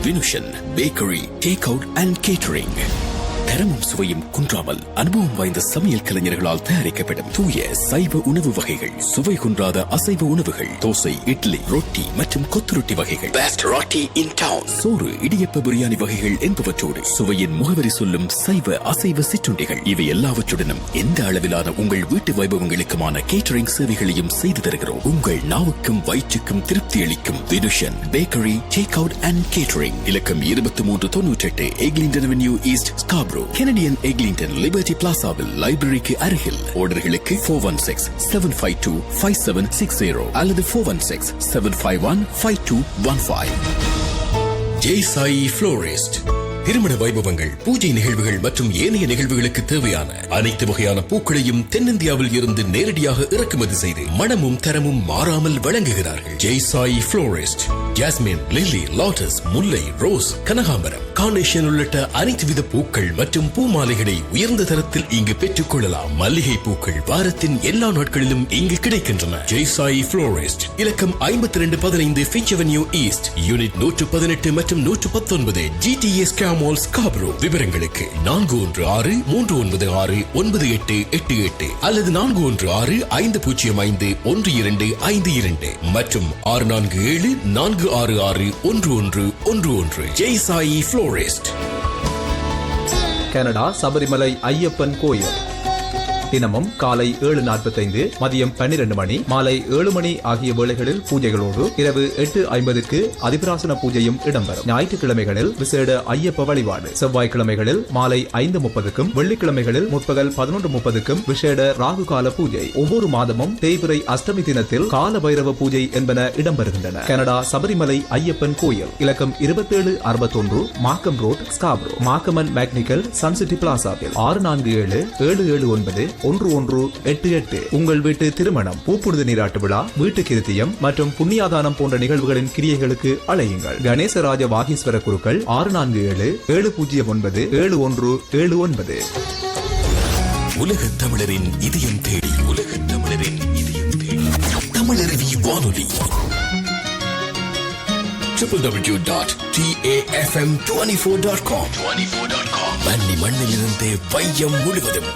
வினுஷன் bakery, take out and catering. தரமும் சுவையும் குன்றாமல் அனுபவம் வாய்ந்த சமையல் கலைஞர்களால் தயாரிக்கப்படும் தூய சைவ உணவு வகைகள், சுவை குன்றாத அசைவ உணவுகள், தோசை, இட்லி, ரொட்டி மற்றும் கொத்து ரொட்டி வகைகள், பெஸ்ட் ரொட்டி இன் டவுன், சோறு, இடியப்ப, பிரியாணி வகைகள் என்பவற்றோடு சுவையின் முகவரி சொல்லும் சைவ அசைவ சிற்றுண்டிகள், இவை எல்லாவற்றுடனும் எந்த அளவிலான உங்கள் வீட்டு வைபவங்களுக்குமான கேட்டரிங் சேவைகளையும் செய்து தருகிறோம். உங்கள் நாவுக்கும் வயிற்றுக்கும் திருப்தி அளிக்கும் Vinushan bakery, take out and catering. இலக்கம் 2398 Eglinton Avenue East, Scarborough. Canadian Eglinton Liberty பிளாசாவில் லைப்ரரிக்கு அருகில். ஆர்டர்களுக்கு 416-752-5760 அல்லது 416-751-5215. ஜெய் சாயி ஃப்ளோரிஸ்ட். திருமண வைபவங்கள், பூஜை நிகழ்வுகள் மற்றும் ஏனைய நிகழ்வுகளுக்கு தேவையான அனைத்து வகையான பூக்களையும் தென்னிந்தியாவில் இருந்து நேரடியாக இறக்குமதி செய்து மணமும் தரமும் மாறாமல் வழங்குகிறார்கள். Jai Sai florist. Jasmine, lily, lotus, முல்லை, ரோஸ், கனகாம்பரம், கார்னேஷன் உள்ளிட்ட அனைத்து வித பூக்கள் மற்றும் பூ மாலைகளை உயர்ந்த தரத்தில் இங்கு பெற்றுக் கொள்ளலாம். மல்லிகை பூக்கள் வாரத்தின் எல்லா நாட்களிலும் இங்கு கிடைக்கின்றன. ஜெய் சாயி ஃப்ளோரிஸ்ட். இலக்கம் 5215 ஃபின்ச் அவென்யூ ஈஸ்ட், யூனிட் 118 மற்றும் 119, GTS மால், ஸ்காப்ரோ. விவரங்களுக்கு 4163969888 அல்லது 4165051252 மற்றும் 6474661111. ஜெய் சாயி ஃப்ளோரிஸ்ட். கனடா சபரிமலை ஐயப்பன் கோயில் தினமும் காலை 7:45, மதியம் 12 மணி, மாலை 7 மணி ஆகிய வேளைகளில் பூஜைகளோடு இரவு 8:50 அதிபிராசன பூஜையும் இடம்பெறும். ஞாயிற்றுக்கிழமைகளில் விசேட ஐயப்ப வழிபாடு, செவ்வாய்க்கிழமைகளில் மாலை 5:30க்கும், வெள்ளிக்கிழமைகளில் முற்பகல் 11:30க்கும் விசேட ராகு கால பூஜை. ஒவ்வொரு மாதமும் தேய்பிறை அஷ்டமி தினத்தில் கால பைரவ பூஜை என்பன இடம்பெறுகின்றன. கனடா சபரிமலை ஐயப்பன் கோயில். இலக்கம் 2761 Markham Road, Scarborough. Markham and McNicoll Suncity பிளாசாவில் 6477791188. உங்கள் வீட்டு திருமணம், பூப்புனித நீராட்டு விழா, வீட்டு கிருத்தியம் மற்றும் புண்ணியாதானம் போன்ற நிகழ்வுகளின் கிரியைகளுக்கு அழையுங்கள். கணேசராஜ வாகீஸ்வர குருக்கள் 647-709-7179. உலக தமிழரின் இதயம் தேடி, உலக தமிழரின் இதயம் தேடி தமிழருவி வானொலி. www.tafm24.com. மண்ணிலிருந்து வையம் முழுவதும்